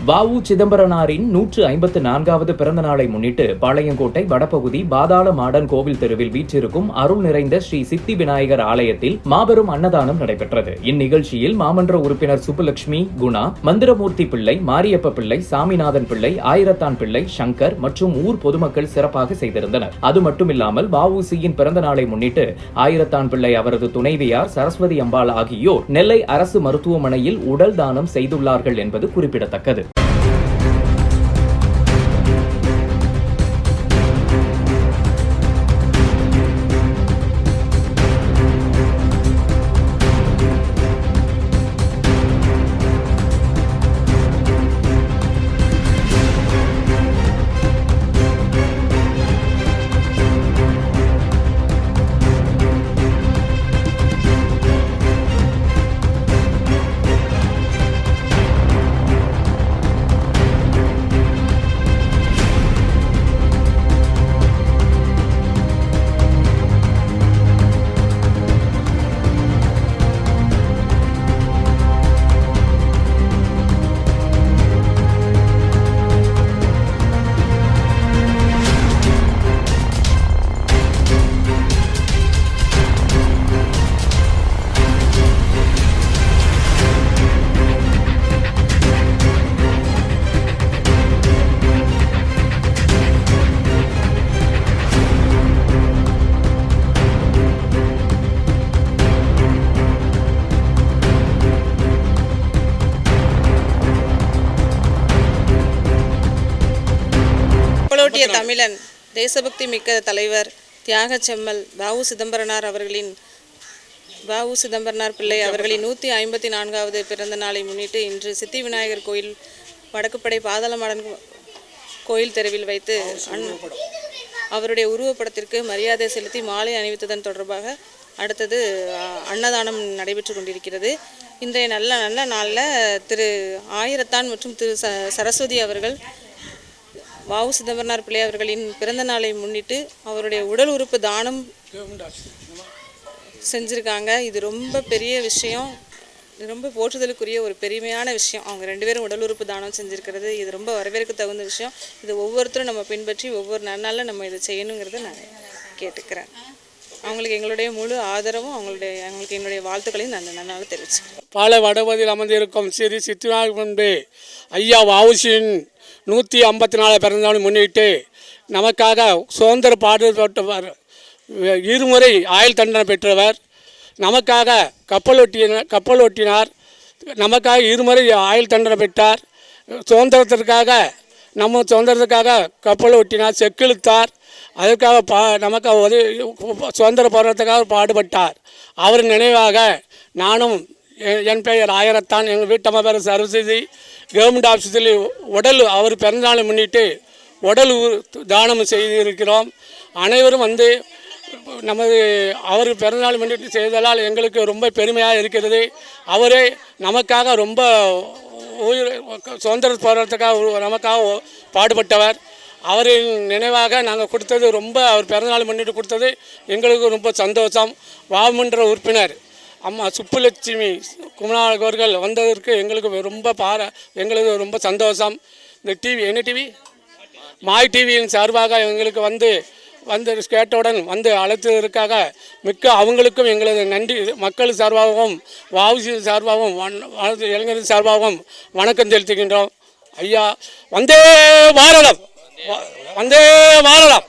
வ.உ. சிதம்பரனாரின் 154வது பிறந்த நாளை முன்னிட்டு பாளையங்கோட்டை வடபகுதி பாதாள மாடன் கோவில் தெருவில் வீற்றிருக்கும் அருள் நிறைந்த ஸ்ரீ சித்தி விநாயகர் ஆலயத்தில் மாபெரும் அன்னதானம் நடைபெற்றது. இந்நிகழ்ச்சியில் மாமன்ற உறுப்பினர் சுப்புலட்சுமி, குணா, மந்திரமூர்த்தி பிள்ளை, மாரியப்ப பிள்ளை, சாமிநாதன் பிள்ளை, ஆயிரத்தான் பிள்ளை, சங்கர் மற்றும் ஊர் பொதுமக்கள் சிறப்பாக செய்திருந்தனர். அது மட்டுமில்லாமல் வ.உ.சியின் பிறந்த நாளை முன்னிட்டு ஆயிரத்தான் பிள்ளை, அவரது துணைவியார் சரஸ்வதி அம்பாள் ஆகியோர் நெல்லை அரசு மருத்துவமனையில் உடல் தானம் செய்துள்ளார்கள் என்பது குறிப்பிடத்தக்கது. கப்பலோட்டிய தமிழன், தேசபக்தி மிக்க தலைவர் தியாக செம்மல் வ.உ. சிதம்பரனார் பிள்ளை அவர்களின் 154வது பிறந்த நாளை முன்னிட்டு இன்று சித்தி விநாயகர் கோயில் வடக்குப்படை பாதாளமாடன் கோயில் தெருவில் வைத்து அவருடைய உருவப்படத்திற்கு மரியாதை செலுத்தி மாலை அணிவித்ததன் தொடர்பாக அடுத்தது அன்னதானம் நடைபெற்று கொண்டிருக்கிறது. இன்றைய நல்ல நாளில் திரு ஆயிரத்தான் மற்றும் திரு சரஸ்வதி அவர்கள் வ.உ. சிதம்பரனார் பிள்ளை அவர்களின் பிறந்த நாளை முன்னிட்டு அவருடைய உடல் உறுப்பு தானம் செஞ்சுருக்காங்க. இது ரொம்ப பெரிய விஷயம், ரொம்ப போற்றுதலுக்குரிய ஒரு பெருமையான விஷயம். அவங்க 2 பேரும் உடல் உறுப்பு தானம் செஞ்சுருக்கிறது இது ரொம்ப வரவேற்க தகுந்த விஷயம். இது ஒவ்வொருத்தரும் நம்ம பின்பற்றி ஒவ்வொரு நன்னாளில் நம்ம இதை செய்யணுங்கிறத நான் கேட்டுக்கிறேன். அவங்களுக்கு எங்களுடைய முழு ஆதரவும் அவங்களுக்கு என்னுடைய வாழ்த்துக்களையும் நான் நன்னால தெரிவிச்சுக்கிறேன். பாலை வடபகுதியில் அமர்ந்திருக்கும் ஸ்ரீ சித்தி விநாயகர் ஐயா வ.உ.சியின் 154 பிறந்தநாளை முன்னிட்டு நமக்காக சுதந்திர பாடுபட்டவர், இருமுறை ஆயுள் தண்டனை பெற்றவர், நமக்காக கப்பலோட்டினார், நமக்காக இருமுறை ஆயுள் தண்டனை பெற்றார், நம்ம சுதந்திரத்துக்காக கப்பல் ஓட்டினார், செக்கிழுத்தார், அதற்காக நமக்காக சுதந்திர போராட்டத்துக்காக பாடுபட்டார். அவர் நினைவாக நானும், என் பெயர் ஆயிரத்தான், எங்கள் வீட்டம்மா பேர் சரஸ்வதி, கவர்மெண்ட் ஆஃபீஸில் அவர் பிறந்தநாளை முன்னிட்டு உடல் தானம் செய்திருக்கிறோம். அனைவரும் அவர் பிறந்தநாள் முன்னிட்டு செய்ததால் எங்களுக்கு ரொம்ப பெருமையாக இருக்கிறது. அவரே நமக்காக ரொம்ப சுதந்திர போராட்டத்துக்காக நமக்காக பாடுபட்டவர். அவரின் நினைவாக நாங்கள் கொடுத்தது அவர் பிறந்தநாள் முன்னிட்டு கொடுத்தது எங்களுக்கு ரொம்ப சந்தோஷம். மாமன்ற உறுப்பினர் அம்மா சுப்புலட்சுமி குமரன் அவர்கள் வந்ததற்கு எங்களுக்கு ரொம்ப சந்தோஷம். இந்த என்ன டிவி மாய் டிவியின் சார்பாக எங்களுக்கு வந்து கேட்டவுடன் அழைத்ததற்காக மிக்க அவங்களுக்கும் எங்களது நன்றி. மக்கள் சார்பாகவும் வ.உ.சி சார்பாகவும் இளைஞர் சார்பாகவும் வணக்கம் செலுத்துகின்றோம். ஐயா வந்தே பாரதம், வந்தே பாரதம்.